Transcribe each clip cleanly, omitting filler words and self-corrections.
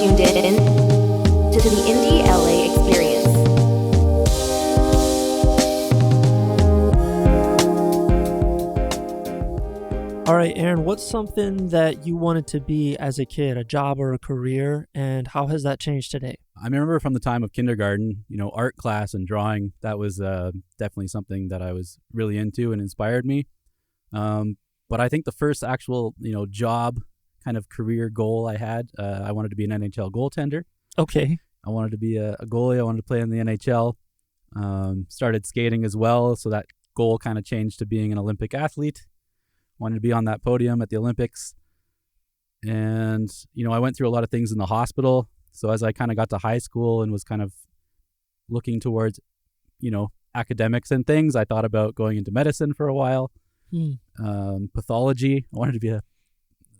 tuned in to the Indie LA experience. All right, Aaron, what's something that you wanted to be as a kid, a job or a career, and how has that changed today? I remember from the time of kindergarten, art class and drawing, that was definitely something that I was really into and inspired me. But I think the first actual, job kind of career goal I had, I wanted to be an NHL goaltender. Okay. I wanted to be a goalie. I wanted to play in the NHL. Started skating as well, so that goal kind of changed to being an Olympic athlete. Wanted to be on that podium at the Olympics. And, I went through a lot of things in the hospital. So as I kind of got to high school and was kind of looking towards, academics and things, I thought about going into medicine for a while. Pathology. I wanted to be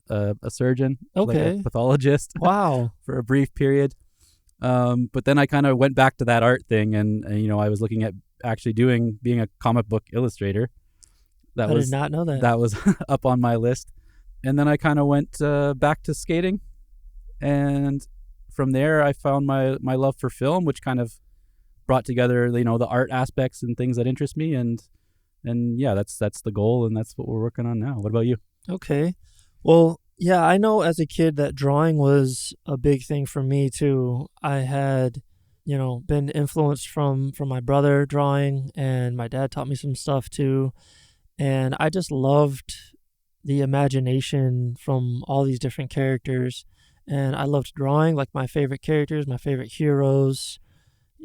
a surgeon, okay, like a pathologist. Wow. For a brief period. But then I kind of went back to that art thing and I was looking at actually being a comic book illustrator. I did not know that. That was up on my list. And then I kind of went back to skating. And from there, I found my love for film, which kind of brought together, the art aspects and things that interest me. And yeah, that's the goal. And that's what we're working on now. What about you? Okay. Well, yeah, I know as a kid that drawing was a big thing for me too. I had, been influenced from my brother drawing, and my dad taught me some stuff too. And I just loved the imagination from all these different characters. And I loved drawing, like my favorite characters, my favorite heroes,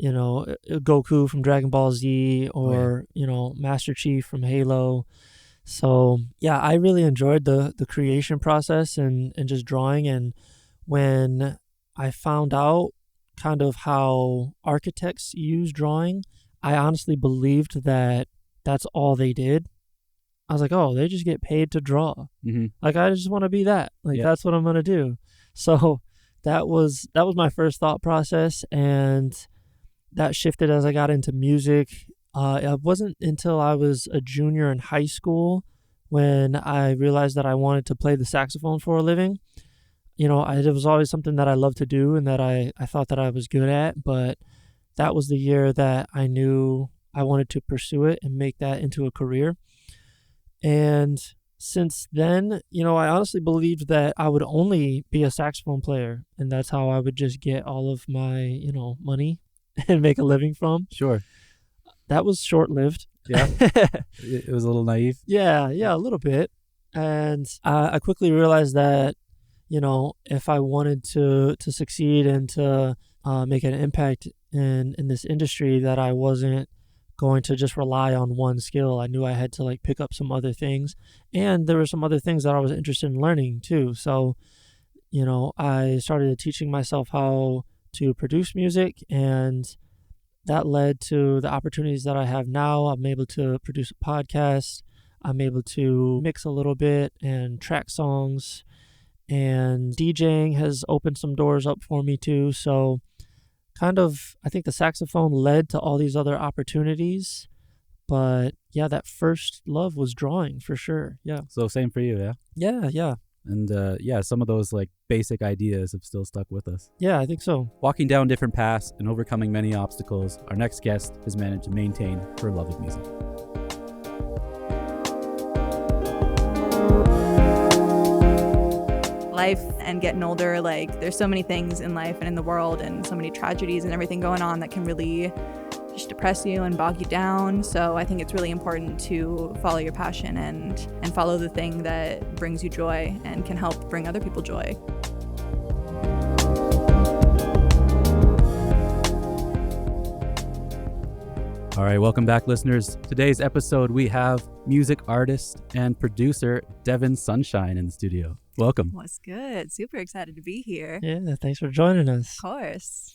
Goku from Dragon Ball Z or, Master Chief from Halo. So, yeah, I really enjoyed the creation process and just drawing. And when I found out kind of how architects use drawing, I honestly believed that that's all they did. I was like, oh, they just get paid to draw. Mm-hmm. Like, I just want to be that. Like, That's what I'm going to do. So that was my first thought process. And that shifted as I got into music. It wasn't until I was a junior in high school when I realized that I wanted to play the saxophone for a living. It was always something that I loved to do and that I thought that I was good at. But that was the year that I knew I wanted to pursue it and make that into a career. And since then, I honestly believed that I would only be a saxophone player, and that's how I would just get all of my, money and make a living from. Sure. That was short-lived. Yeah. It was a little naive. Yeah, a little bit. And I quickly realized that, if I wanted to succeed and to make an impact in this industry, that I wasn't going to just rely on one skill. I knew I had to pick up some other things, and there were some other things that I was interested in learning too. So, I started teaching myself how to produce music, and that led to the opportunities that I have now. I'm able to produce a podcast. I'm able to mix a little bit and track songs, and DJing has opened some doors up for me too. So I think the saxophone led to all these other opportunities, but yeah, that first love was drawing for sure. Yeah. So same for you, yeah? Yeah. And some of those basic ideas have still stuck with us. Yeah, I think so. Walking down different paths and overcoming many obstacles, our next guest has managed to maintain her love of music. Life and getting older, there's so many things in life and in the world and so many tragedies and everything going on that can really just depress you and bog you down. So I think it's really important to follow your passion and follow the thing that brings you joy and can help bring other people joy. All right, welcome back, listeners. Today's episode, we have music artist and producer Devin Sunshine in the studio. Welcome. What's good? Super excited to be here. Yeah, thanks for joining us. Of course.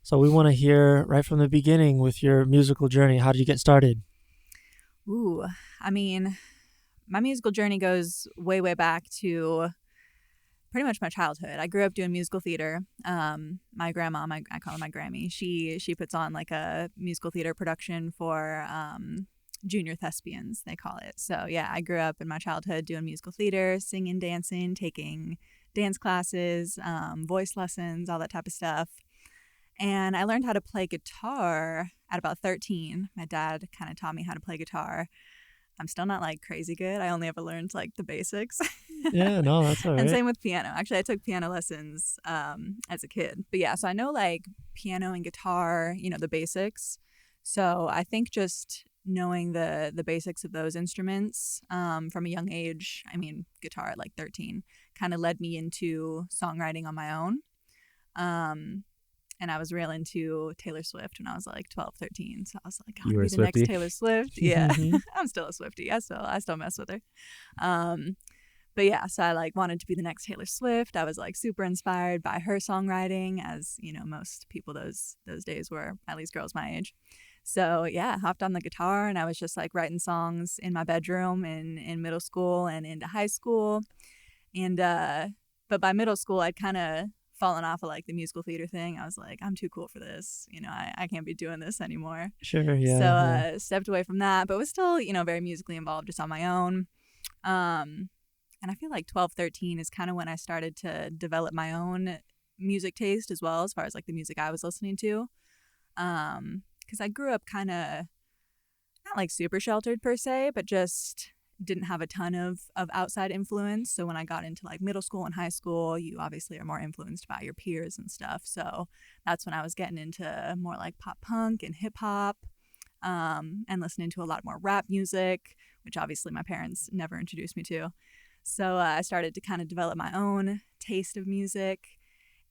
So we want to hear right from the beginning with your musical journey. How did you get started? Ooh, my musical journey goes way, way back to pretty much my childhood. I grew up doing musical theater. My grandma, I call her my Grammy. She puts on a musical theater production for junior thespians, they call it. So yeah, I grew up in my childhood doing musical theater, singing, dancing, taking dance classes, voice lessons, all that type of stuff. And I learned how to play guitar at about 13. My dad kind of taught me how to play guitar. I'm still not like crazy good. I only ever learned like the basics. Yeah, no, that's all right. And same with piano. Actually, I took piano lessons as a kid. But yeah, so I know like piano and guitar, the basics. So I think just knowing the basics of those instruments from a young age, I mean, guitar at like 13, kind of led me into songwriting on my own. And I was real into Taylor Swift when I was like 12, 13. So I was like, I want to be the next Taylor Swift. Yeah, I'm still a Swiftie. I still mess with her. But yeah, so I like wanted to be the next Taylor Swift. I was like super inspired by her songwriting, as most people those days were, at least girls my age. So yeah, hopped on the guitar and I was just like writing songs in my bedroom in middle school and into high school. And but by middle school, I'd kind of fallen off of like the musical theater thing. I was like, I'm too cool for this. I can't be doing this anymore. Sure, yeah. So stepped away from that, but was still, very musically involved just on my own. And I feel like 12, 13 is kind of when I started to develop my own music taste as well, as far as like the music I was listening to. Because I grew up kind of not like super sheltered per se, but just didn't have a ton of outside influence. So when I got into like middle school and high school, you obviously are more influenced by your peers and stuff. So that's when I was getting into more like pop punk and hip hop, and listening to a lot more rap music, which obviously my parents never introduced me to. So I started to kind of develop my own taste of music.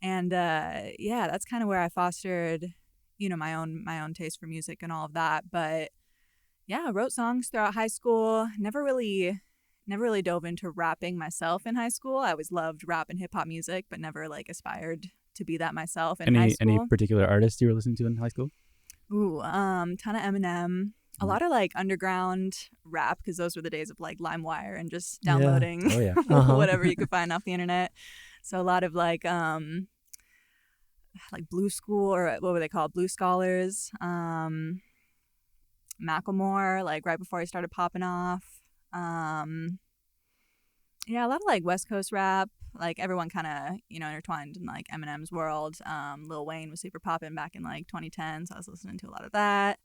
And yeah, that's kind of where I fostered, my own taste for music and all of that. But yeah, I wrote songs throughout high school. Never really dove into rapping myself in high school. I always loved rap and hip hop music, but never like aspired to be that myself in high school. Any particular artists you were listening to in high school? Ooh, ton of Eminem. A lot of like underground rap, because those were the days of like LimeWire and just downloading whatever you could find off the internet. So a lot of like Blue School, or what were they called? Blue Scholars. Macklemore, like right before he started popping off. Yeah, a lot of like West Coast rap. Like everyone kind of, intertwined in like Eminem's world. Lil Wayne was super popping back in like 2010, so I was listening to a lot of that.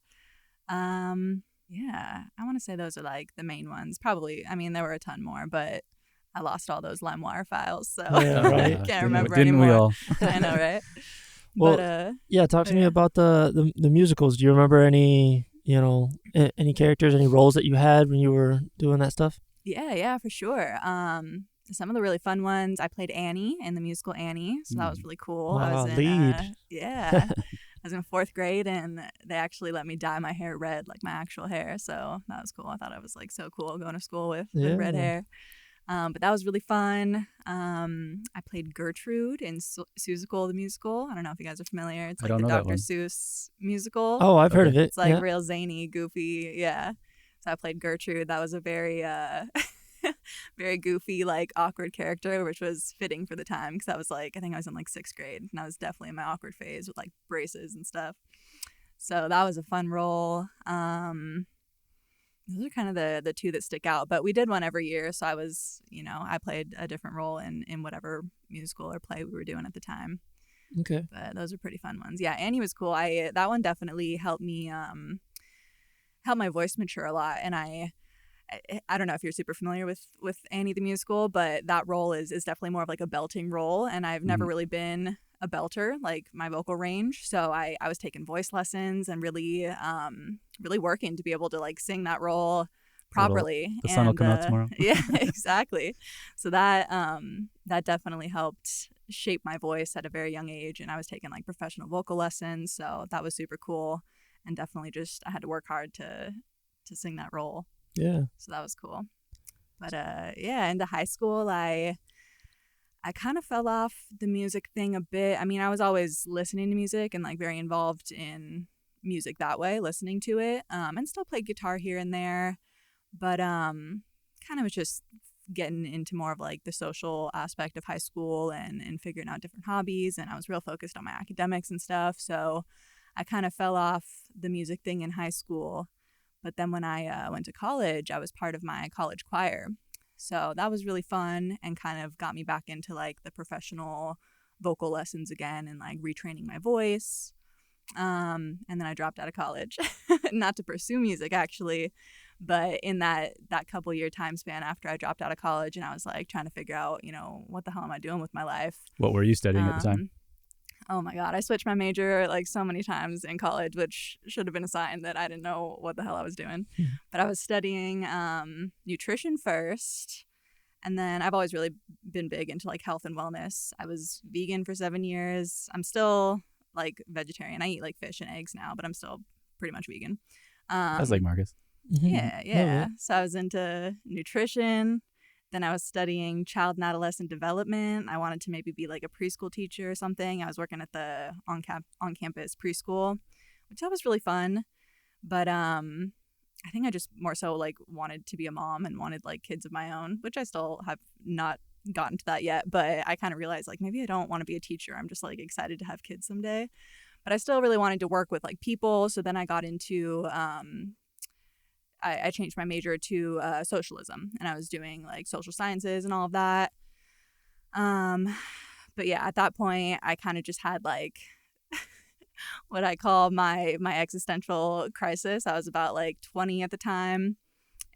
Yeah, I want to say those are like the main ones. Probably, I mean, there were a ton more, but I lost all those LimeWire files, so right. can't remember didn't anymore. we all? I know, right? Well, but, yeah, talk to me about the musicals. Do you remember any, any characters, any roles that you had when you were doing that stuff? Yeah, for sure. Some of the really fun ones, I played Annie in the musical Annie, so that was really cool. Wow, I was in, lead. Yeah. I was in 4th grade and they actually let me dye my hair red, like my actual hair. So that was cool. I thought I was like so cool going to school with red hair. But that was really fun. I played Gertrude in Seussical the musical. I don't know if you guys are familiar. It's like the Dr. Seuss musical. Oh, I've heard of it. It's like real zany, goofy. Yeah. So I played Gertrude. That was a very very goofy, like awkward character, which was fitting for the time because I was like, I think I was in like 6th grade and I was definitely in my awkward phase with like braces and stuff. So that was a fun role. Those are kind of the two that stick out, but we did one every year. So I was, I played a different role in whatever musical or play we were doing at the time. Okay. But those are pretty fun ones. Yeah, Annie was cool. That one definitely helped me, help my voice mature a lot. And I don't know if you're super familiar with Annie the musical, but that role is definitely more of like a belting role. And I've never really been a belter, like my vocal range. So I was taking voice lessons and really working to be able to like sing that role properly. The sun will come out tomorrow. Yeah, exactly. So that definitely helped shape my voice at a very young age. And I was taking like professional vocal lessons. So that was super cool. And definitely I had to work hard to sing that role. Yeah. So that was cool. But yeah, into high school, I kind of fell off the music thing a bit. I mean, I was always listening to music and like very involved in music that way, listening to it, and still played guitar here and there. But kind of was just getting into more of like the social aspect of high school and figuring out different hobbies. And I was real focused on my academics and stuff. So I kind of fell off the music thing in high school. But then when I went to college, I was part of my college choir. So that was really fun and kind of got me back into like the professional vocal lessons again and like retraining my voice. And then I dropped out of college, not to pursue music actually, but in that couple year time span after I dropped out of college, and I was like trying to figure out, what the hell am I doing with my life? What were you studying at the time? Oh my God, I switched my major like so many times in college, which should have been a sign that I didn't know what the hell I was doing. But I was studying nutrition first. And then I've always really been big into like health and wellness. I was vegan for 7 years. I'm still like vegetarian. I eat like fish and eggs now, but I'm still pretty much vegan. That's like Marcus. Yeah. So I was into nutrition. Then I was studying child and adolescent development. I wanted to maybe be like a preschool teacher or something. I was working at the on-campus preschool, which that was really fun. But I think I just more so like wanted to be a mom and wanted like kids of my own, which I still have not gotten to that yet. But I kind of realized like maybe I don't want to be a teacher. I'm just like excited to have kids someday. But I still really wanted to work with like people. So then I got into I changed my major to socialism, and I was doing like social sciences and all of that. But yeah, at that point, I kind of just had like what I call my existential crisis. I was about like 20 at the time,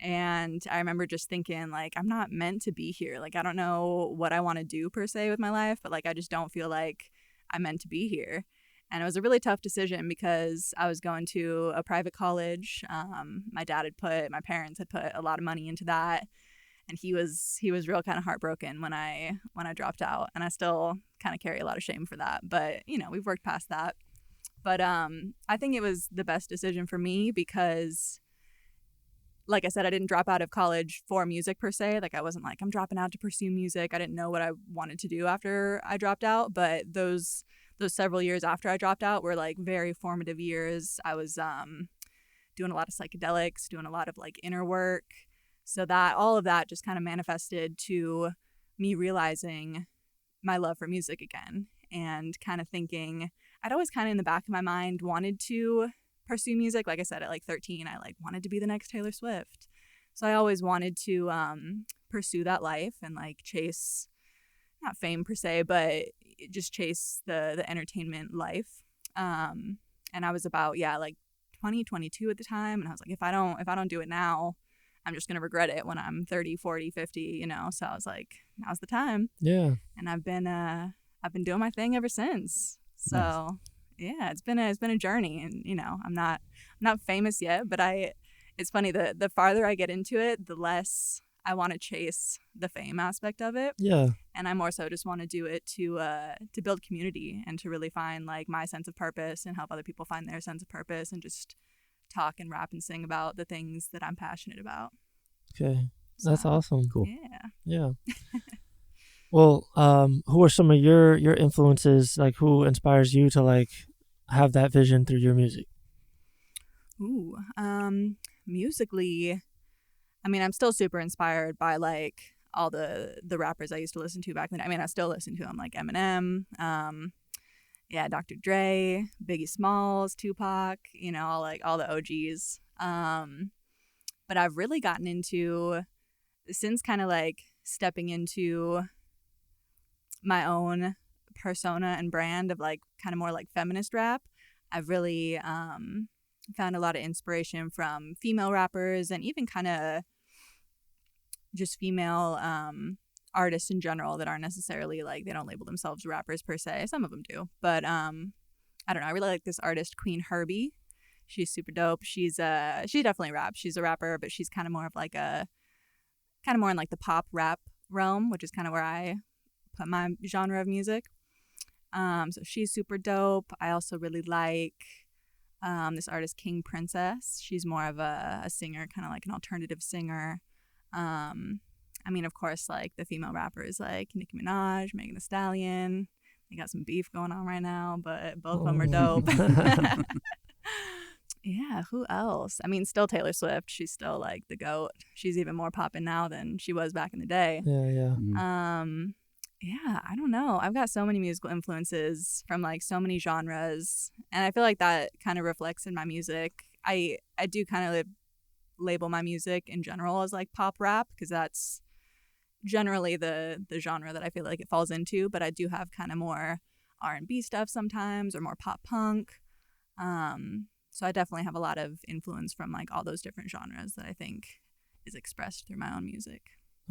and I remember just thinking like I'm not meant to be here. Like I don't know what I want to do per se with my life, but like I just don't feel like I'm meant to be here. And it was a really tough decision because I was going to a private college. My parents had put a lot of money into that. And he was real kind of heartbroken when I dropped out. And I still kind of carry a lot of shame for that. But, we've worked past that. But I think it was the best decision for me because, like I said, I didn't drop out of college for music per se. Like I wasn't like, I'm dropping out to pursue music. I didn't know what I wanted to do after I dropped out. But those several years after I dropped out were like very formative years. I was doing a lot of psychedelics, doing a lot of like inner work. So that all of that just kind of manifested to me realizing my love for music again and kind of thinking I'd always kind of in the back of my mind wanted to pursue music. Like I said, at like 13, I like wanted to be the next Taylor Swift. So I always wanted to pursue that life and like chase, not fame per se, but just chase the entertainment life. And I was about, like 20, 22 at the time. And I was like, if I don't do it now, I'm just going to regret it when I'm 30, 40, 50, So I was like, now's the time. Yeah. And I've been doing my thing ever since. So nice. Yeah, it's been a journey, and I'm not famous yet, but it's funny, the farther I get into it, the less I want to chase the fame aspect of it. Yeah. And I more so just want to do it to build community and to really find like my sense of purpose and help other people find their sense of purpose and just talk and rap and sing about the things that I'm passionate about. Okay. That's awesome. Cool. Yeah. Well, who are some of your influences? Like who inspires you to like have that vision through your music? Ooh, musically, I mean, I'm still super inspired by like all the rappers I used to listen to back then. I mean, I still listen to them, like Eminem, Dr. Dre, Biggie Smalls, Tupac, all the OGs. But I've really gotten into, since kind of like stepping into my own persona and brand of like kind of more like feminist rap, I've really found a lot of inspiration from female rappers and even kind of just female artists in general that aren't necessarily like, they don't label themselves rappers per se. Some of them do, but I don't know. I really like this artist Queen Herbie. She's super dope. She definitely raps. She's a rapper, but she's kind of more of like kind of more in like the pop rap realm, which is kind of where I put my genre of music. So she's super dope. I also really like this artist King Princess. She's more of a singer, kind of like an alternative singer. I mean, of course, like the female rappers like Nicki Minaj, Megan Thee Stallion. They got some beef going on right now, but both of them are dope. Yeah, who else? I mean, still Taylor Swift. She's still like the GOAT. She's even more poppin' now than she was back in the day. Yeah. Yeah, I don't know. I've got so many musical influences from like so many genres, and I feel like that kind of reflects in my music. I do kind of label my music in general as like pop rap because that's generally the genre that I feel like it falls into, but I do have kind of more R&B stuff sometimes, or more pop punk. So I definitely have a lot of influence from like all those different genres that I think is expressed through my own music.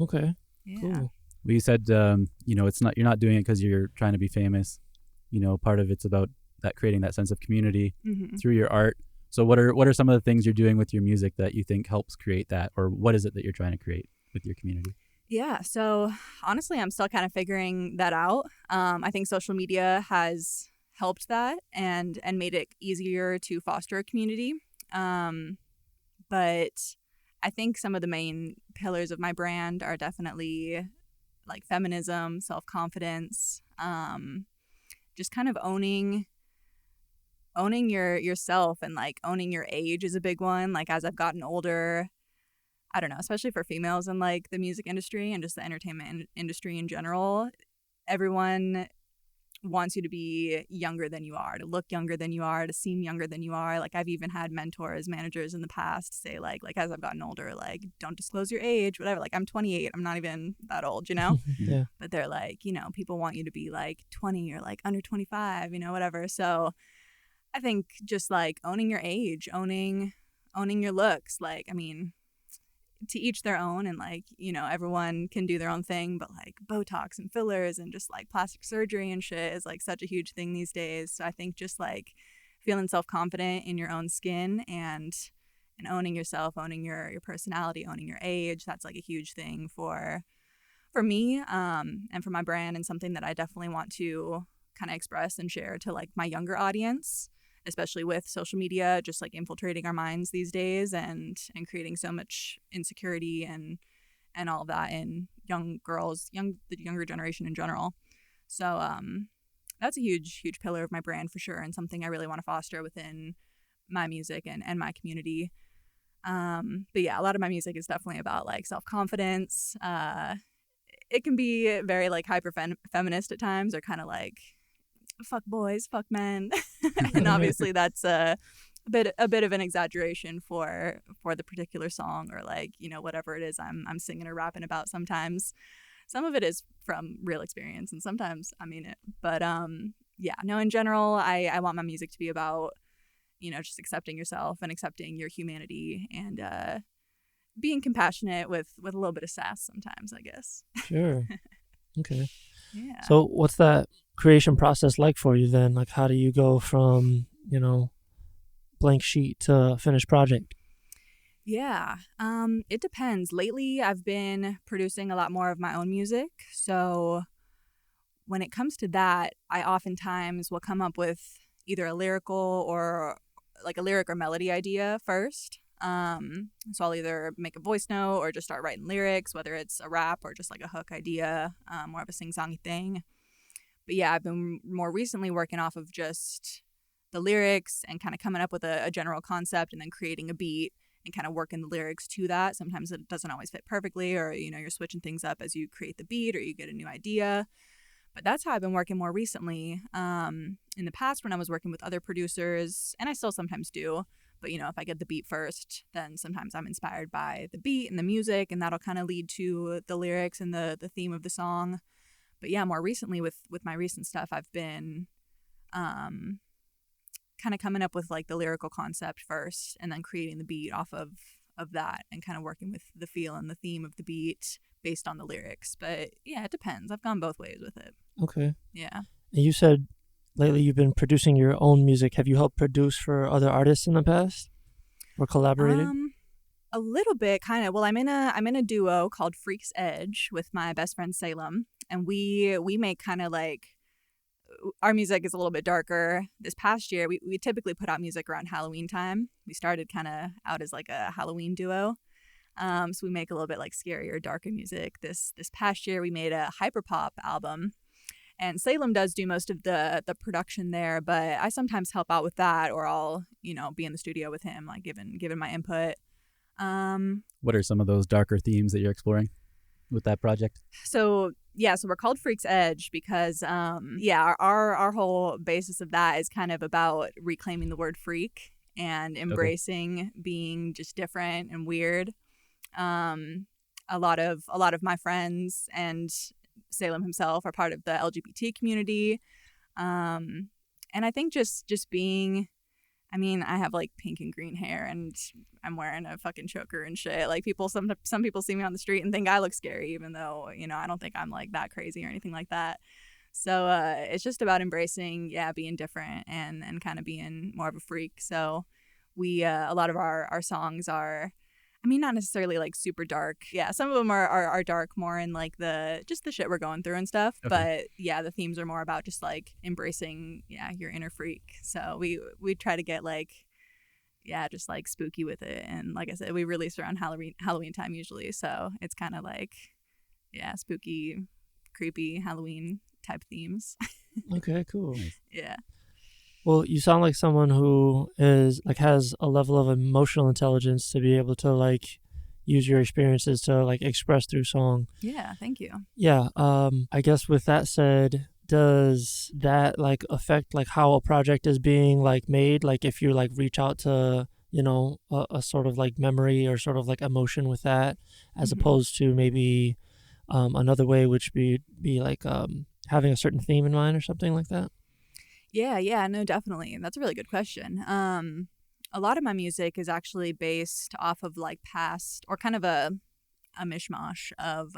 Okay. Yeah. Cool. Well, you said, it's not, you're not doing it because you're trying to be famous. Part of it's about that, creating that sense of community through your art. So what are some of the things you're doing with your music that you think helps create that, or what is it that you're trying to create with your community? Yeah, so honestly, I'm still kind of figuring that out. I think social media has helped that and made it easier to foster a community. But I think some of the main pillars of my brand are definitely like feminism, self-confidence, just kind of owning yourself, and like owning your age is a big one. Like as I've gotten older, I don't know, especially for females in like the music industry and just the entertainment industry in general, everyone wants you to be younger than you are, to look younger than you are, to seem younger than you are. Like I've even had mentors, managers in the past say like as I've gotten older, like don't disclose your age, whatever. Like I'm 28, I'm not even that old, Yeah. But they're like, people want you to be like 20 or like under 25, whatever. So I think just like owning your age, owning your looks, like, I mean, to each their own, and like, everyone can do their own thing, but like Botox and fillers and just like plastic surgery and shit is like such a huge thing these days. So I think just like feeling self-confident in your own skin and owning yourself, owning your personality, owning your age, that's like a huge thing for me, and for my brand, and something that I definitely want to kind of express and share to like my younger audience, especially with social media just like infiltrating our minds these days and creating so much insecurity and all of that in young girls, the younger generation in general. So that's a huge pillar of my brand for sure, and something I really want to foster within my music and my community. But yeah, a lot of my music is definitely about like self-confidence. It can be very like hyper feminist at times, or kind of like fuck boys, fuck men. And obviously that's a bit of an exaggeration for the particular song, or like, whatever it is I'm singing or rapping about. Sometimes some of it is from real experience, and sometimes I mean it. But yeah, no, in general, I want my music to be about, just accepting yourself and accepting your humanity, and being compassionate with a little bit of sass sometimes, I guess. Sure. Okay. Yeah. So what's that creation process like for you then? Like how do you go from, blank sheet to finished project? Yeah, it depends. Lately, I've been producing a lot more of my own music. So when it comes to that, I oftentimes will come up with either a lyrical or like a lyric or melody idea first. So I'll either make a voice note or just start writing lyrics, whether it's a rap or just like a hook idea, more of a sing-songy thing. But yeah, I've been more recently working off of just the lyrics and kind of coming up with a general concept, and then creating a beat and kind of working the lyrics to that. Sometimes it doesn't always fit perfectly, or, you're switching things up as you create the beat or you get a new idea. But that's how I've been working more recently. In the past, when I was working with other producers, and I still sometimes do, but, if I get the beat first, then sometimes I'm inspired by the beat and the music, and that'll kind of lead to the lyrics and the theme of the song. But yeah, more recently with my recent stuff, I've been kind of coming up with like the lyrical concept first, and then creating the beat off of that, and kind of working with the feel and the theme of the beat based on the lyrics. But yeah, it depends. I've gone both ways with it. Okay. Yeah. And you said lately you've been producing your own music. Have you helped produce for other artists in the past, or collaborated? A little bit, kind of. Well, I'm in a duo called Freak's Edge with my best friend Salem, and we make kind of like, our music is a little bit darker. This past year, we typically put out music around Halloween time. We started kind of out as like a Halloween duo. So we make a little bit like scarier, darker music. This past year, we made a hyperpop album, and Salem does do most of the production there, but I sometimes help out with that, or I'll be in the studio with him, like giving my input. What are some of those darker themes that you're exploring with that project? So we're called Freak's Edge because our whole basis of that is kind of about reclaiming the word freak and embracing being just different and weird. a lot of my friends and Salem himself are part of the LGBT community. And I think just being, I mean, I have like pink and green hair and I'm wearing a fucking choker and shit. Like some people see me on the street and think I look scary, even though, you know, I don't think I'm like that crazy or anything like that. So it's just about embracing, being different and kind of being more of a freak. So we, a lot of our songs are, I mean, not necessarily like super dark. Yeah, some of them are dark more in like the shit we're going through and stuff. Okay. But yeah, the themes are more about just like embracing, your inner freak. So we try to get like, just like spooky with it. And like I said, we release around Halloween time usually. So it's kind of like, spooky, creepy Halloween type themes. Okay, cool. Yeah. Well, you sound like someone who is like has a level of emotional intelligence to be able to like use your experiences to like express through song. Yeah, thank you. Yeah. I guess with that said, does that like affect like how a project is being like made? Like if you like reach out to, you know, a sort of like memory or sort of like emotion with that, as opposed to maybe another way, which be like having a certain theme in mind or something like that? Yeah, no, definitely. That's a really good question. A lot of my music is actually based off of like past or kind of a mishmash of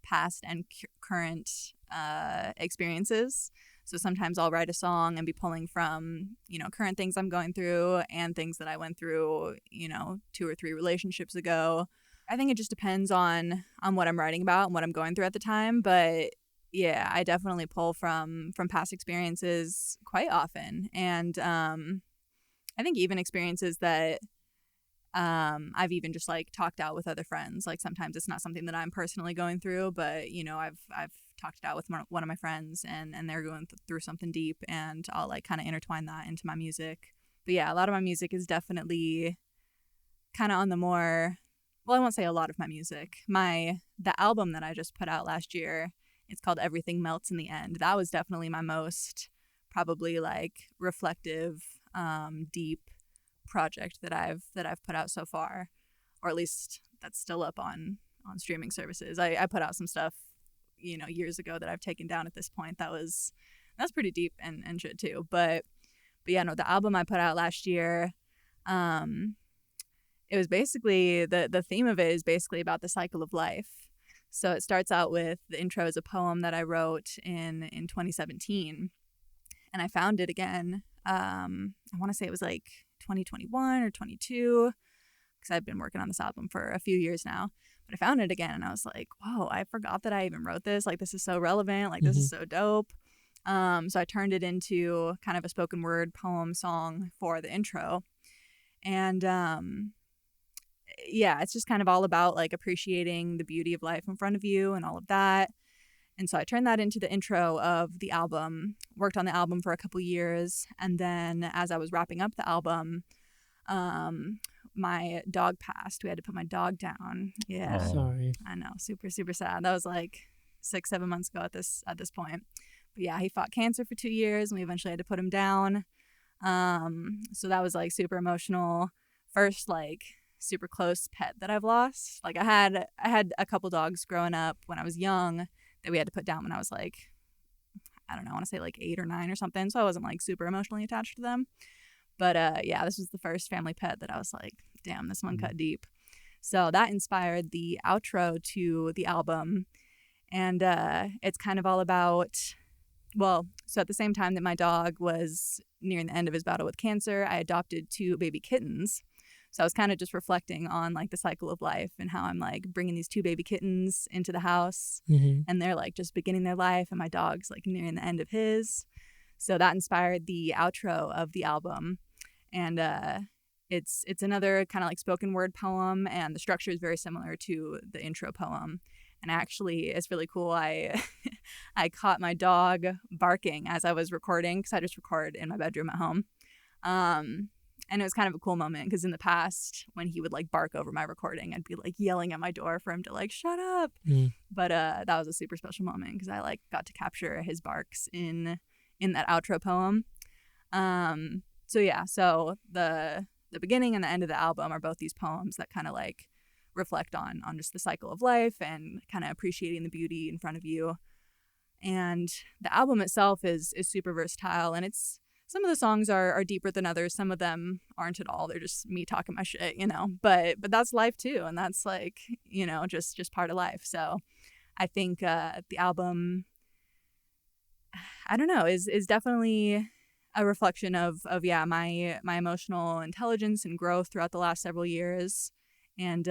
past and current experiences. So sometimes I'll write a song and be pulling from, current things I'm going through and things that I went through, 2 or 3 relationships ago. I think it just depends on what I'm writing about and what I'm going through at the time. But yeah, I definitely pull from past experiences quite often. And I think even experiences that I've even just like talked out with other friends. Like sometimes it's not something that I'm personally going through, but I've talked it out with one of my friends and they're going through something deep, and I'll like kind of intertwine that into my music. But yeah, a lot of my music is definitely kind of on the more, well, I won't say a lot of my music. The album that I just put out last year, it's called Everything Melts in the End. That was definitely my most probably like reflective, deep project that I've put out so far, or at least that's still up on streaming services. I put out some stuff, years ago that I've taken down at this point. That's pretty deep and shit too. But yeah, no, the album I put out last year, it was basically the theme of it is basically about the cycle of life. So it starts out with the intro is a poem that I wrote in 2017, and I found it again. I want to say it was like 2021 or 22, because I've been working on this album for a few years now. But I found it again, and I was like, whoa, I forgot that I even wrote this. Like, this is so relevant. Like, this is so dope. So I turned it into kind of a spoken word poem song for the intro. And yeah, it's just kind of all about like appreciating the beauty of life in front of you and all of that. And so I turned that into the intro of the album, worked on the album for a couple years. And then as I was wrapping up the album, my dog passed. We had to put my dog down. Yeah. Oh. Sorry. I know. Super, super sad. That was like 6-7 months ago at this point. But yeah, he fought cancer for 2 years and we eventually had to put him down. So that was like super emotional. First, like super close pet that I've lost. Like I had a couple dogs growing up when I was young that we had to put down when I was like, I don't know, I want to say like 8 or 9 or something. So I wasn't like super emotionally attached to them. But yeah, this was the first family pet that I was like, damn, this one cut deep. So that inspired the outro to the album. And it's kind of all about, well, so at the same time that my dog was nearing the end of his battle with cancer, I adopted 2 baby kittens. So I was kind of just reflecting on like the cycle of life and how I'm like bringing these 2 baby kittens into the house and they're like just beginning their life and my dog's like nearing the end of his. So that inspired the outro of the album. And it's another kind of like spoken word poem, and the structure is very similar to the intro poem. And actually, it's really cool. I caught my dog barking as I was recording, because I just record in my bedroom at home. And it was kind of a cool moment, because in the past, when he would like bark over my recording, I'd be like yelling at my door for him to like shut up. But that was a super special moment, because I like got to capture his barks in that outro poem. So yeah, so the beginning and the end of the album are both these poems that kind of like reflect on just the cycle of life and kind of appreciating the beauty in front of you. And the album itself is super versatile, and it's some of the songs are deeper than others. Some of them aren't at all. They're just me talking my shit, But that's life too, and that's like, just part of life. So I think the album, I don't know, is definitely a reflection of my emotional intelligence and growth throughout the last several years. And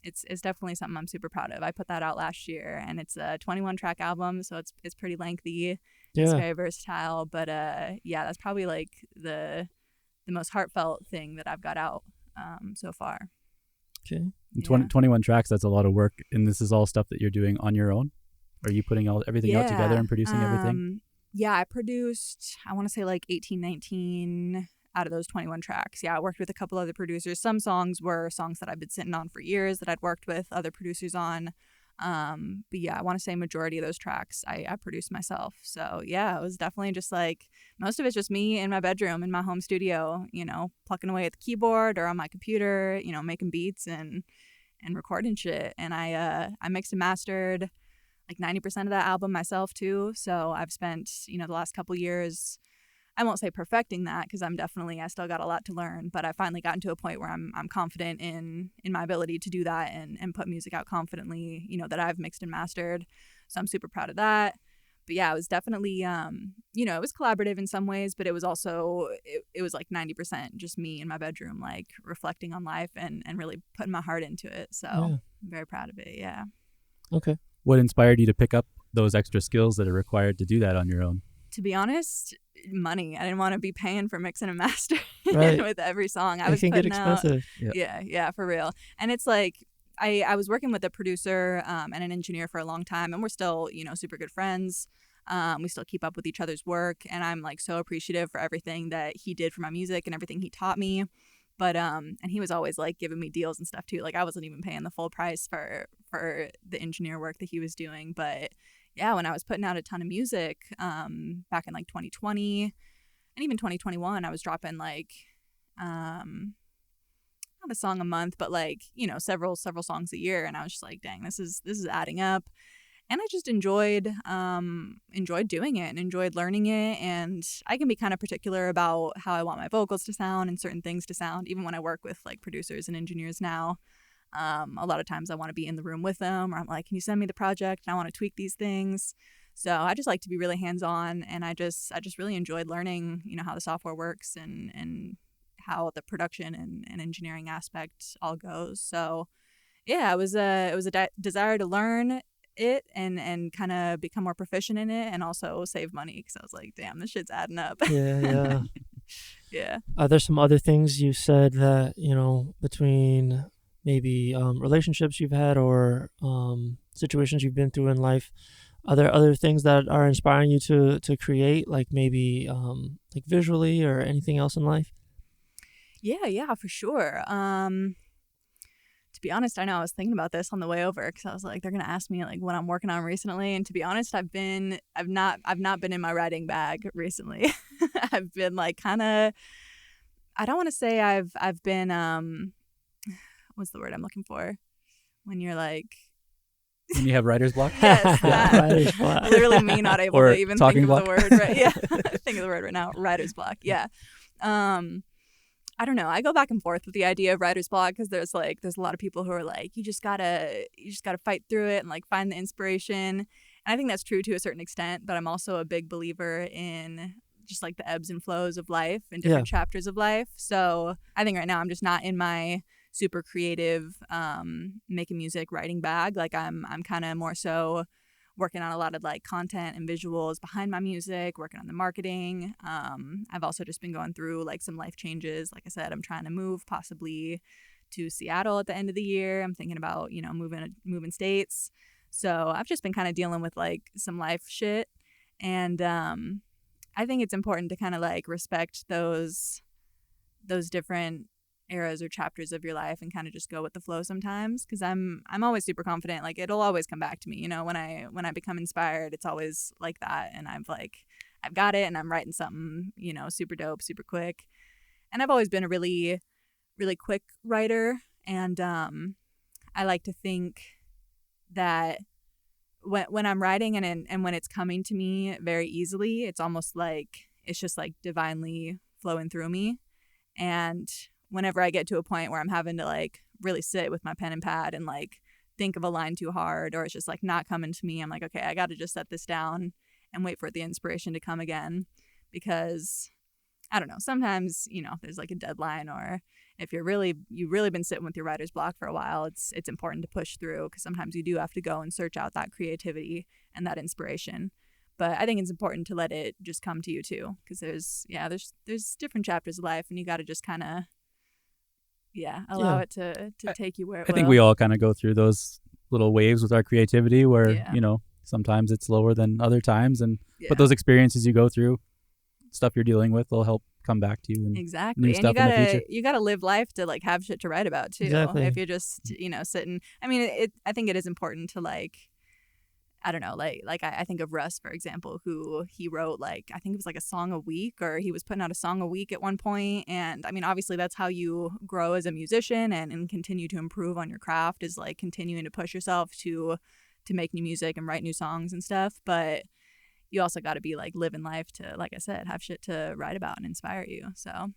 it's definitely something I'm super proud of. I put that out last year, and it's a 21 track album, so it's pretty lengthy. Yeah. It's very versatile, but that's probably like the most heartfelt thing that I've got out so far. Okay. 21 tracks, that's a lot of work. And this is all stuff that you're doing on your own? Are you putting everything out together and producing everything? Yeah, I produced, I want to say like 18, 19 out of those 21 tracks. Yeah, I worked with a couple other producers. Some songs were songs that I've been sitting on for years that I'd worked with other producers on. But yeah, I want to say majority of those tracks I produced myself. So yeah, it was definitely just like, most of it's just me in my bedroom, in my home studio, plucking away at the keyboard or on my computer, making beats and recording shit. And I mixed and mastered like 90% of that album myself too. So I've spent, the last couple years, I won't say perfecting that, because I still got a lot to learn, but I finally gotten to a point where I'm confident in my ability to do that and put music out confidently, that I've mixed and mastered. So I'm super proud of that. But yeah, it was definitely, it was collaborative in some ways, but it was also, it was like 90% just me in my bedroom, like reflecting on life and really putting my heart into it. So I'm very proud of it. Yeah. Okay. What inspired you to pick up those extra skills that are required to do that on your own? To be honest, money. I didn't want to be paying for mixing and mastering with every song. I it was can putting get expensive. out. Yeah, for real. And it's like, I was working with a producer and an engineer for a long time, and we're still, super good friends. We still keep up with each other's work, and I'm like so appreciative for everything that he did for my music and everything he taught me. But and he was always like giving me deals and stuff too. Like I wasn't even paying the full price for the engineer work that he was doing. But yeah, when I was putting out a ton of music back in like 2020 and even 2021, I was dropping like not a song a month, but like, several songs a year. And I was just like, dang, this is adding up. And I just enjoyed doing it and enjoyed learning it. And I can be kind of particular about how I want my vocals to sound and certain things to sound, even when I work with like producers and engineers now. A lot of times I want to be in the room with them, or I'm like, can you send me the project? And I want to tweak these things. So I just like to be really hands-on, and I just really enjoyed learning, how the software works and how the production and engineering aspect all goes. So yeah, it was a desire to learn it and kind of become more proficient in it, and also save money, because I was like, damn, this shit's adding up. Yeah. Yeah. Are there some other things you said that, between maybe relationships you've had or situations you've been through in life, are there other things that are inspiring you to create, like maybe like visually or anything else in life? Yeah, for sure. To be honest, I know I was thinking about this on the way over, because I was like, they're gonna ask me like what I'm working on recently, and to be honest, I've not been in my writing bag recently. I've been like kind of, I don't want to say I've been what's the word I'm looking for when you're like, When you have writer's block? yes, that. Writer's block. Literally me not able Or to even talking think of block. the word right. Yeah. Think of the word right now. Writer's block. Yeah. I don't know. I go back and forth with the idea of writer's block, because there's a lot of people who are like, you just gotta fight through it and like find the inspiration. And I think that's true to a certain extent, but I'm also a big believer in just like the ebbs and flows of life and different chapters of life. So I think right now I'm just not in my super creative making music writing bag. Like I'm kind of more so working on a lot of like content and visuals behind my music, working on the marketing. I've also just been going through like some life changes. Like I said, I'm trying to move possibly to Seattle at the end of the year. I'm thinking about, moving states. So I've just been kind of dealing with like some life shit. And I think it's important to kind of like respect those different eras or chapters of your life and kind of just go with the flow sometimes, because I'm always super confident, like it'll always come back to me, when I become inspired, it's always like that, and I've got it and I'm writing something, super dope, super quick. And I've always been a really really quick writer, And I like to think that when I'm writing and when it's coming to me very easily, it's almost like it's just like divinely flowing through me. And whenever I get to a point where I'm having to like really sit with my pen and pad and like think of a line too hard, or it's just like not coming to me, I'm like, okay, I got to just set this down and wait for the inspiration to come again. Because I don't know, sometimes, you know, there's like a deadline, or if you've really been sitting with your writer's block for a while, it's important to push through, because sometimes you do have to go and search out that creativity and that inspiration. But I think it's important to let it just come to you too, because there's different chapters of life, and you got to just kind of allow it to take you where it will. I think we all kind of go through those little waves with our creativity where, Yeah. you know, sometimes it's slower than other times, but those experiences you go through, stuff you're dealing with, will help come back to you and Exactly. new And stuff in the future. you gotta live life to like have shit to write about too. Exactly. If you're just, you know, sitting, I mean, I think it is important to like, I don't know, like I think of Russ, for example, who he wrote like, I think it was like a song a week, or he was putting out a song a week at one point. And I mean, obviously that's how you grow as a musician and continue to improve on your craft, is like continuing to push yourself to make new music and write new songs and stuff. But you also got to be like living life to, like I said, have shit to write about and inspire you. So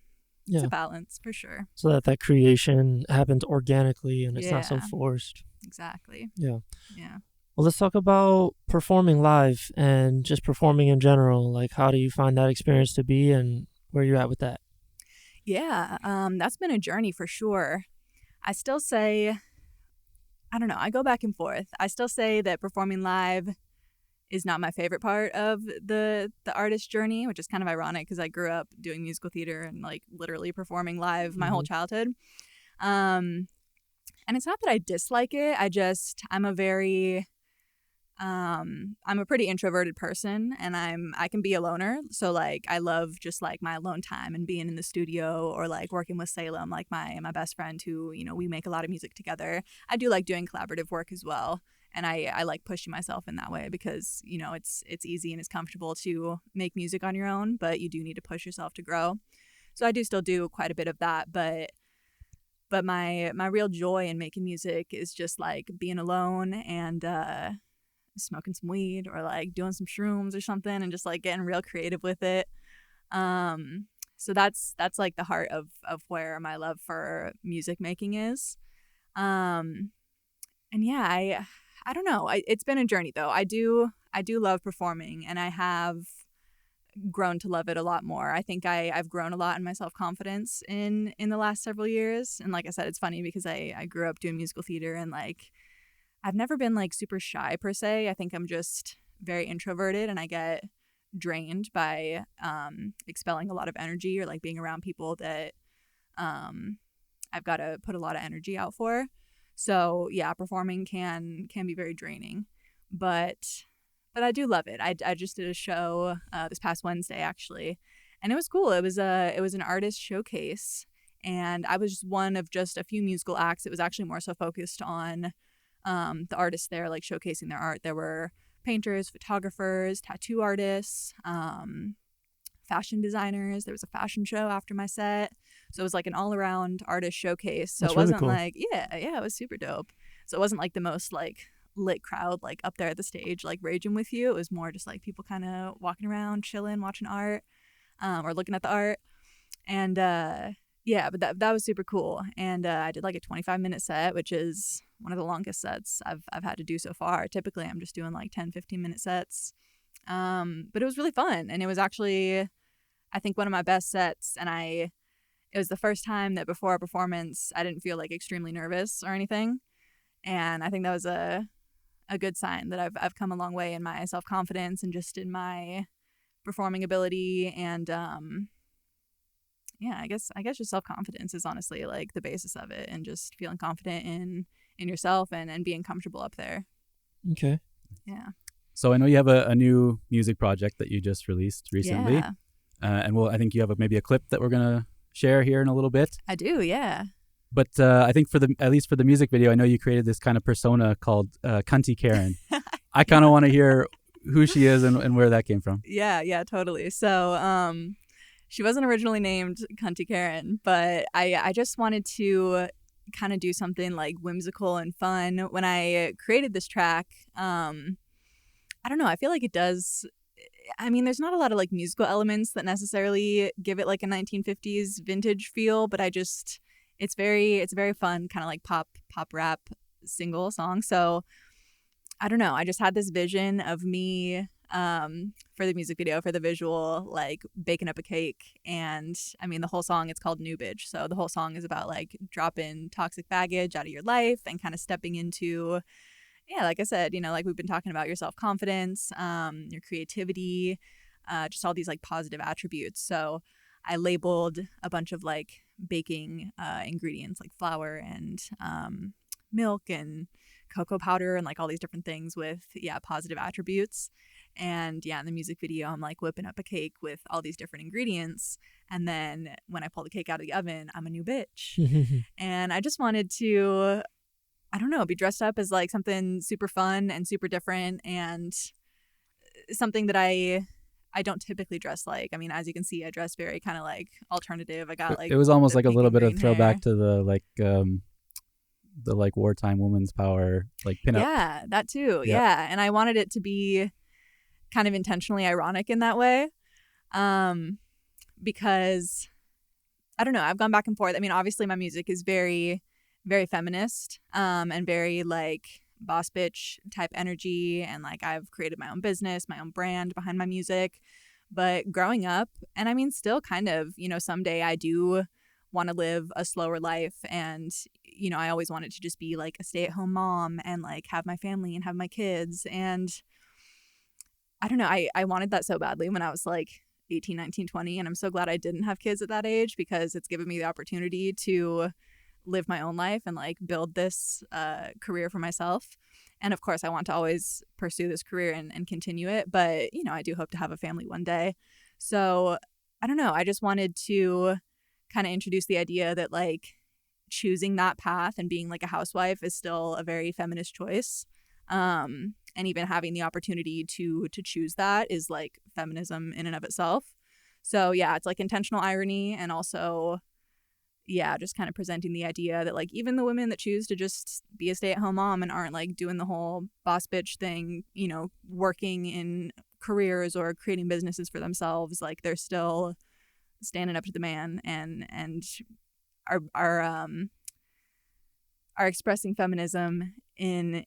it's a balance for sure. So that creation happens organically and it's not so Yeah. forced. Exactly. Yeah. Yeah. Well, let's talk about performing live and just performing in general. Like, how do you find that experience to be, and where you're at with that? Yeah. That's been a journey for sure. I still say, I don't know, I go back and forth. I still say that performing live is not my favorite part of the artist journey, which is kind of ironic because I grew up doing musical theater and like literally performing live my whole childhood. And it's not that I dislike it. I'm a pretty introverted person, and I can be a loner. So like I love just like my alone time and being in the studio, or like working with Salem, like my best friend, who, you know, we make a lot of music together. I do like doing collaborative work as well. And I like pushing myself in that way because, you know, it's easy and it's comfortable to make music on your own, but you do need to push yourself to grow. So I do still do quite a bit of that, but my real joy in making music is just like being alone and smoking some weed, or like doing some shrooms or something, and just like getting real creative with it. So that's like the heart of where my love for music making is. And yeah, I don't know. It's been a journey though. I do love performing, and I have grown to love it a lot more. I think I've grown a lot in my self-confidence in the last several years. And like I said, it's funny because I grew up doing musical theater, and like I've never been like super shy per se. I think I'm just very introverted, and I get drained by expelling a lot of energy, or like being around people that I've got to put a lot of energy out for. So yeah, performing can be very draining, but I do love it. I just did a show this past Wednesday actually, and it was cool. It was an artist showcase, and I was one of just a few musical acts. It was actually more so focused on the artists there, like showcasing their art. There were painters, photographers, tattoo artists, fashion designers. There was a fashion show after my set. So it was like an all-around artist showcase. So That's it wasn't really cool. like, it was super dope. So it wasn't like the most like lit crowd like up there at the stage like raging with you. It was more just like people kind of walking around, chilling, watching art, or looking at the art. And but that was super cool. And I did like a 25-minute set, which is one of the longest sets I've had to do so far. Typically I'm just doing like 10-15-minute sets. But it was really fun, and it was actually, I think, one of my best sets. And it was the first time that before a performance I didn't feel like extremely nervous or anything. And I think that was a good sign that I've come a long way in my self-confidence and just in my performing ability. And I guess just self-confidence is honestly like the basis of it, and just feeling confident in yourself and being comfortable up there. Okay. Yeah. So I know you have a new music project that you just released recently. Yeah, And I think you have maybe a clip that we're going to share here in a little bit. I do. Yeah. But I think at least for the music video, I know you created this kind of persona called Cunty Karen. I kind of want to hear who she is and where that came from. Yeah, totally. So she wasn't originally named Cunty Karen, but I just wanted to kind of do something like whimsical and fun. When I created this track, I don't know, I feel like it does. I mean, there's not a lot of like musical elements that necessarily give it like a 1950s vintage feel, but it's very fun, kind of like pop rap single song. So I don't know, I just had this vision of me for the music video, for the visual, like baking up a cake. And I mean, the whole song, it's called New Bitch, so the whole song is about like dropping toxic baggage out of your life and kind of stepping into, yeah, like I said, you know, like we've been talking about, your self-confidence, your creativity, just all these like positive attributes. So I labeled a bunch of like baking ingredients like flour and milk and cocoa powder and like all these different things with, yeah, positive attributes. And yeah, in the music video, I'm like whipping up a cake with all these different ingredients. And then when I pull the cake out of the oven, I'm a new bitch. And I just wanted to, I don't know, be dressed up as like something super fun and super different, and something that I don't typically dress like. I mean, as you can see, I dress very kind of like alternative. I got like, it was almost the like a pink little and bit of green throwback hair. to the like wartime women's power, like pinup. Yeah, that too. Yep. Yeah. And I wanted it to be kind of intentionally ironic in that way. Because I don't know, I've gone back and forth. I mean, obviously my music is very, very feminist, and very like boss bitch type energy. And like I've created my own business, my own brand behind my music. But growing up, and I mean, still kind of, you know, someday I do want to live a slower life. And, you know, I always wanted to just be like a stay-at-home mom and like have my family and have my kids. And I don't know, I wanted that so badly when I was like 18, 19, 20. And I'm so glad I didn't have kids at that age, because it's given me the opportunity to live my own life and like build this career for myself. And of course, I want to always pursue this career and continue it. But, you know, I do hope to have a family one day. So I don't know, I just wanted to kind of introduce the idea that like choosing that path and being like a housewife is still a very feminist choice. And even having the opportunity to choose that is like feminism in and of itself. So yeah, it's like intentional irony, and also, yeah, just kind of presenting the idea that like even the women that choose to just be a stay-at-home mom and aren't like doing the whole boss bitch thing, you know, working in careers or creating businesses for themselves, like they're still standing up to the man and are expressing feminism in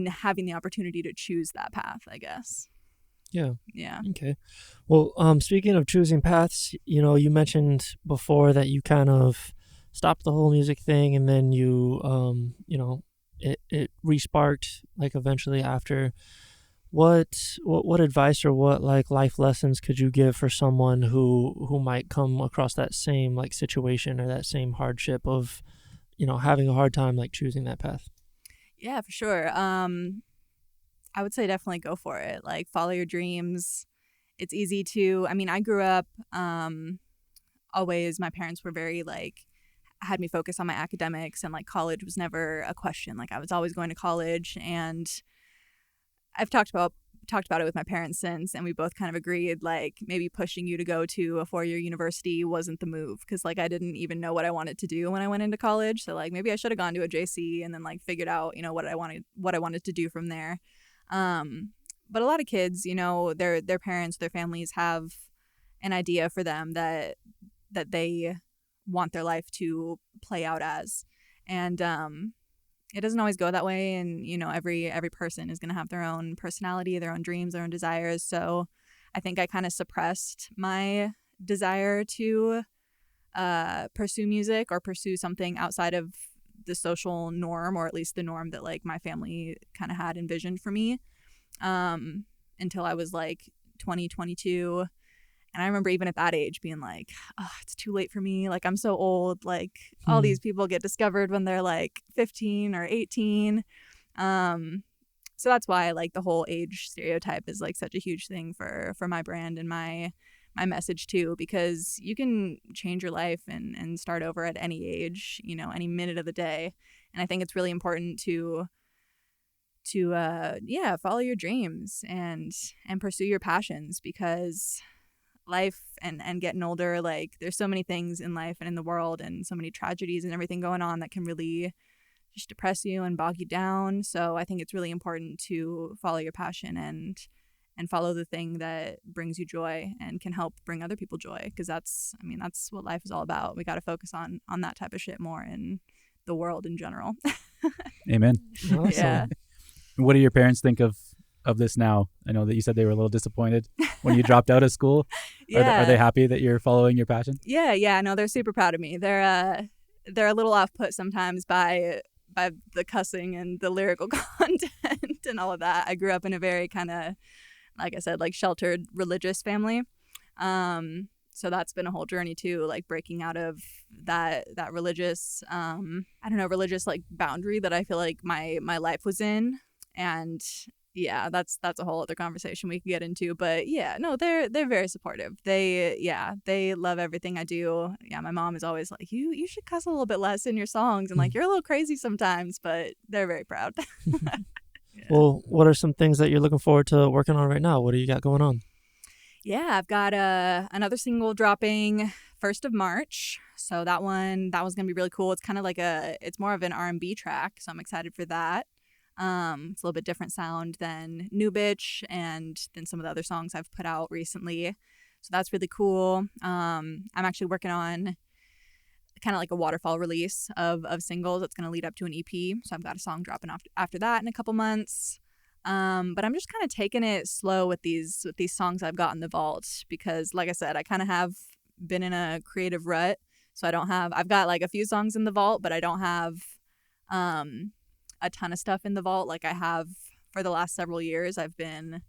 having the opportunity to choose that path, I guess. Yeah. Yeah. Okay. Well, speaking of choosing paths, you know, you mentioned before that you kind of stopped the whole music thing, and then you, you know, it re-sparked like eventually after. What advice or what like life lessons could you give for someone who might come across that same like situation or that same hardship of, you know, having a hard time like choosing that path? Yeah, for sure. I would say definitely go for it. Like follow your dreams. It's easy to, I mean, I grew up always, my parents were very like, had me focus on my academics, and like college was never a question. Like I was always going to college, and I've talked about it with my parents since, and we both kind of agreed like maybe pushing you to go to a 4-year university wasn't the move, because like I didn't even know what I wanted to do when I went into college. So like maybe I should have gone to a JC and then like figured out, you know, what I wanted to do from there. But a lot of kids, you know, their parents, their families have an idea for them that they want their life to play out as, and it doesn't always go that way. And, you know, every person is going to have their own personality, their own dreams, their own desires. So I think I kind of suppressed my desire to pursue music or pursue something outside of the social norm, or at least the norm that like my family kind of had envisioned for me, until I was like 20, 22. And I remember even at that age being like, oh, it's too late for me. Like, I'm so old. Like, all these people get discovered when they're like 15 or 18. So that's why like the whole age stereotype is like such a huge thing for my brand and my message too, because you can change your life and start over at any age, you know, any minute of the day. And I think it's really important to follow your dreams and pursue your passions, because life and getting older, like there's so many things in life and in the world and so many tragedies and everything going on that can really just depress you and bog you down. So I think it's really important to follow your passion and follow the thing that brings you joy and can help bring other people joy, because that's what life is all about. We got to focus on that type of shit more in the world in general. Amen. Awesome. Yeah. What do your parents think of this now? I know that you said they were a little disappointed when you dropped out of school. Yeah. Are they happy that you're following your passion? Yeah. No, they're super proud of me. They're a little off put sometimes by the cussing and the lyrical content and all of that. I grew up in a very kind of, like I said, like sheltered religious family. So that's been a whole journey too, like breaking out of that religious, religious like boundary that I feel like my life was in. And yeah, that's a whole other conversation we could get into. But yeah, no, they're very supportive. They love everything I do. Yeah, my mom is always like, you should cuss a little bit less in your songs, and like you're a little crazy sometimes, but they're very proud. Yeah. Well, what are some things that you're looking forward to working on right now? What do you got going on? Yeah, I've got another single dropping 1st of March. So that one's gonna be really cool. It's kind of like it's more of an R&B track, so I'm excited for that. It's a little bit different sound than New Bitch and than some of the other songs I've put out recently. So that's really cool. I'm actually working on kind of like a waterfall release of singles that's going to lead up to an EP. So I've got a song dropping after that in a couple months. But I'm just kind of taking it slow with these songs I've got in the vault, because like I said, I kind of have been in a creative rut. So I've got like a few songs in the vault, but I don't have a ton of stuff in the vault like I have for the last several years. I've been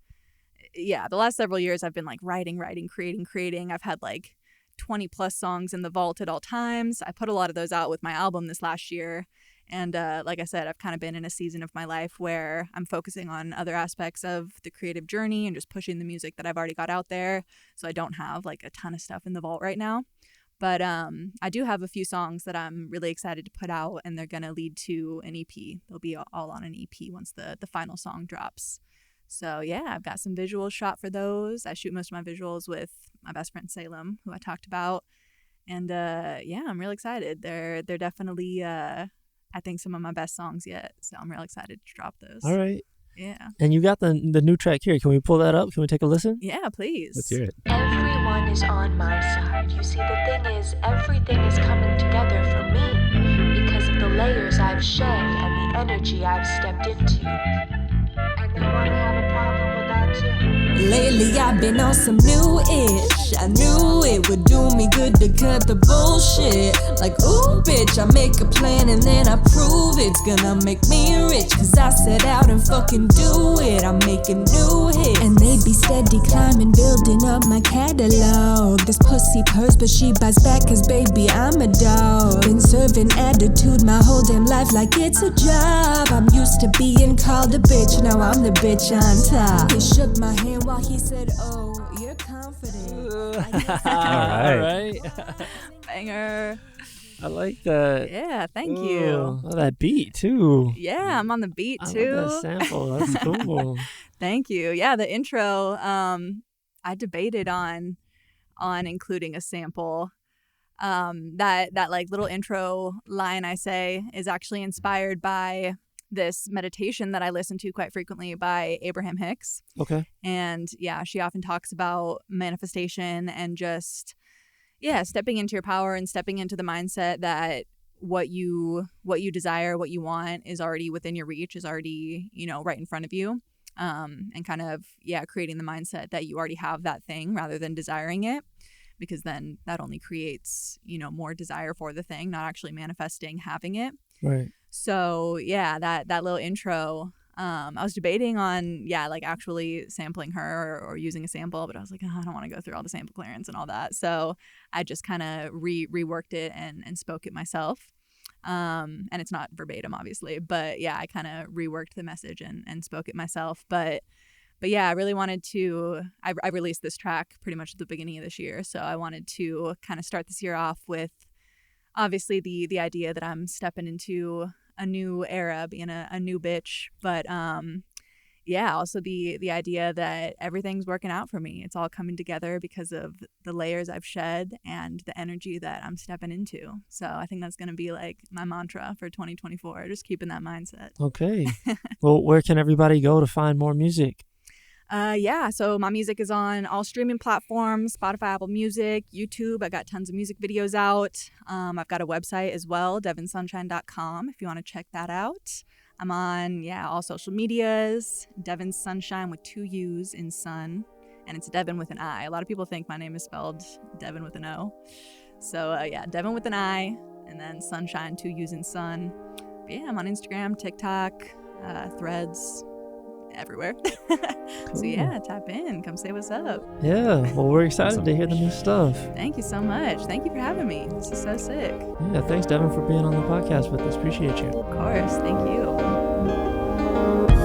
like writing, creating. I've had like 20 plus songs in the vault at all times. I put a lot of those out with my album this last year. And like I said, I've kind of been in a season of my life where I'm focusing on other aspects of the creative journey and just pushing the music that I've already got out there. So I don't have like a ton of stuff in the vault right now. But I do have a few songs that I'm really excited to put out, and they're going to lead to an EP. They'll be all on an EP once the final song drops. So yeah, I've got some visuals shot for those. I shoot most of my visuals with my best friend Salem, who I talked about. And yeah, I'm real excited. They're definitely, I think, some of my best songs yet. So I'm real excited to drop those. All right. Yeah. And you got the new track here. Can we pull that up? Can we take a listen? Yeah, please. Let's hear it. Everyone is on my side. You see, the thing is, everything is coming together for me because of the layers I've shed and the energy I've stepped into. And they want to have a problem with that too. Lately I've been on some new-ish. I knew it would do me good to cut the bullshit. Like, ooh, bitch, I make a plan and then I prove it's gonna make me rich. Cause I set out and fucking do it. I'm making new hits. And they be steady climbing, building up my catalog. This pussy purrs, but she buys back cause baby, I'm a dog. Been serving attitude my whole damn life like it's a job. I'm used to being called a bitch, now I'm the bitch on top. He shook my hand while he said, oh, you're confident. All right. Banger. I like that. Yeah, thank you. Oh, that beat too. Yeah, I'm on the beat I too. love that sample. That's cool. Thank you. Yeah, the intro, I debated on including a sample. That like little intro line I say is actually inspired by this meditation that I listen to quite frequently by Abraham Hicks. Okay. And yeah, she often talks about manifestation and just, yeah, stepping into your power and stepping into the mindset that what you desire, what you want is already within your reach, is already, right in front of you. And kind of, yeah, creating the mindset that you already have that thing rather than desiring it, because then that only creates, more desire for the thing, not actually manifesting having it. Right. So yeah, that little intro, I was debating on, like actually sampling her or using a sample, but I was like, I don't want to go through all the sample clearance and all that. So I just kind of reworked it and spoke it myself. And it's not verbatim, obviously, but yeah, I kind of reworked the message and spoke it myself. But yeah, I really wanted to, I released this track pretty much at the beginning of this year. So I wanted to kind of start this year off with obviously the idea that I'm stepping into a new era, being a new bitch. But yeah, also the idea that everything's working out for me. It's all coming together because of the layers I've shed and the energy that I'm stepping into. So I think that's going to be like my mantra for 2024, just keeping that mindset. Okay. Well, where can everybody go to find more music? Yeah, so my music is on all streaming platforms, Spotify, Apple Music, YouTube. I got tons of music videos out. I've got a website as well, devinsunshine.com, if you want to check that out. I'm on, all social medias, Devin Sunshine with 2 U's in sun, and it's Devin with an I. A lot of people think my name is spelled Devin with an O. So, Devin with an I, and then Sunshine, 2 U's in sun. But yeah, I'm on Instagram, TikTok, Threads, everywhere. So tap in, come say what's up. Yeah, well, we're excited to hear the new stuff. Thank you so much. Thank you for having me. This is so sick. Yeah, thanks, Devin, for being on the podcast with us. Appreciate you. Of course. Thank you.